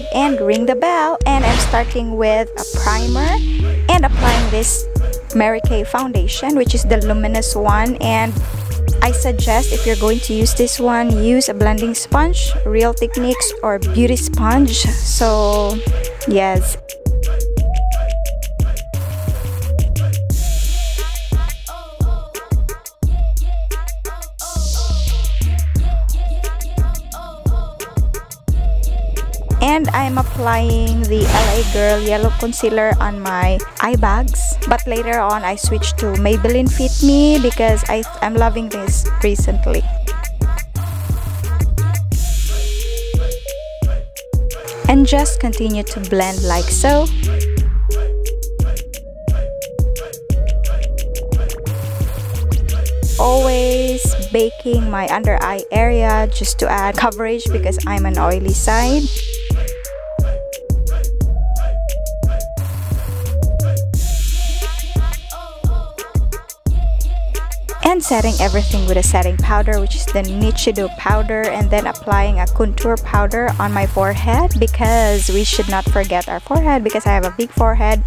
subscribe, and ring the bell. And I'm starting with a primer and applying this Mary Kay foundation, which is the luminous one. And I suggest, if you're going to use this one, use a blending sponge, Real Techniques or beauty sponge. So yes. And I'm applying the LA Girl Yellow Concealer on my eye bags. But later on, I switched to Maybelline Fit Me because I'm loving this recently. And just continue to blend like so. Always baking my under eye area just to add coverage because I'm an oily side. And setting everything with a setting powder, which is the Nichido powder, and then applying a contour powder on my forehead because we should not forget our forehead because I have a big forehead.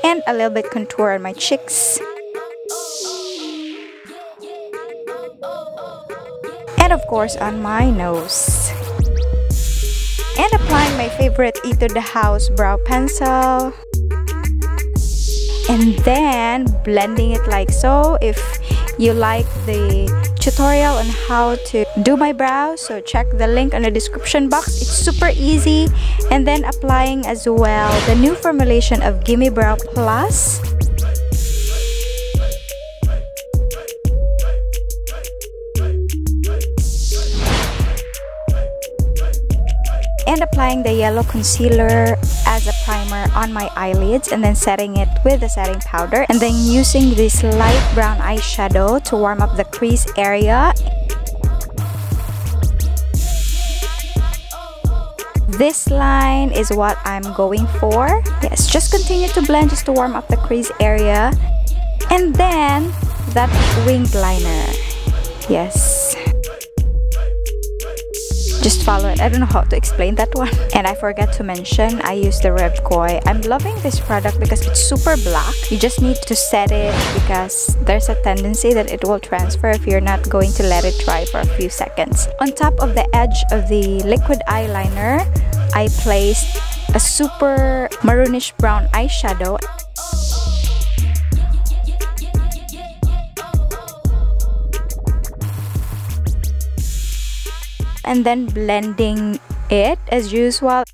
And a little bit contour on my cheeks. And of course on my nose. And applying my favorite Etude House brow pencil. And then blending it like so. If you like the tutorial on how to do my brows, so check the link in the description box. It's super easy. And then applying as well the new formulation of Gimme Brow Plus. And applying the yellow concealer as a primer on my eyelids, and then setting it with the setting powder, and then using this light brown eyeshadow to warm up the crease area. This line is what I'm going for. Yes, just continue to blend just to warm up the crease area. And then that winged liner. Yes. Just follow it. I don't know how to explain that one. And I forgot to mention, I use the Revcoy. I'm loving this product because it's super black. You just need to set it because there's a tendency that it will transfer if you're not going to let it dry for a few seconds. On top of the edge of the liquid eyeliner, I placed a super maroonish brown eyeshadow. And then blending it as usual.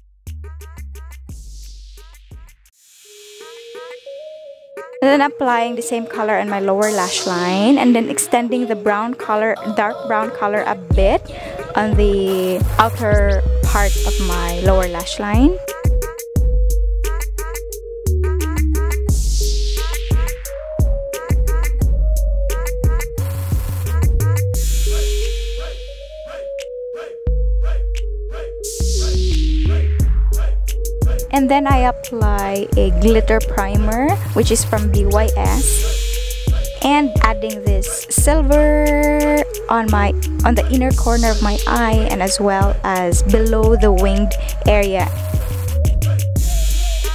And then applying the same color on my lower lash line, and then extending the brown color, dark brown color a bit on the outer part of my lower lash line. And then I apply a glitter primer, which is from BYS, and adding this silver on the inner corner of my eye, and as well as below the winged area.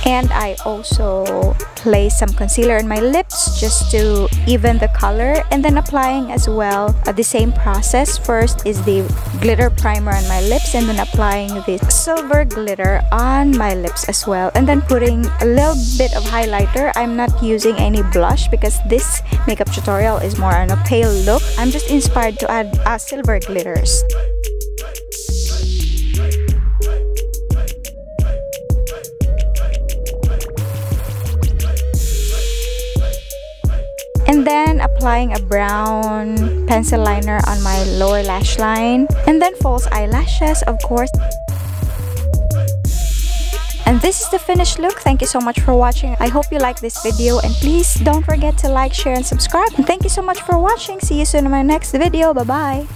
And I also place some concealer in my lips just to even the color, and then applying as well the same process. First is the glitter primer on my lips, and then applying the silver glitter on my lips as well, and then putting a little bit of highlighter. I'm not using any blush because this makeup tutorial is more on a pale look. I'm just inspired to add silver glitters. And then applying a brown pencil liner on my lower lash line, and then false eyelashes, of course. And this is the finished look. Thank you so much for watching. I hope you like this video, and please don't forget to like, share, and subscribe. And thank you so much for watching. See you soon in my next video. Bye bye.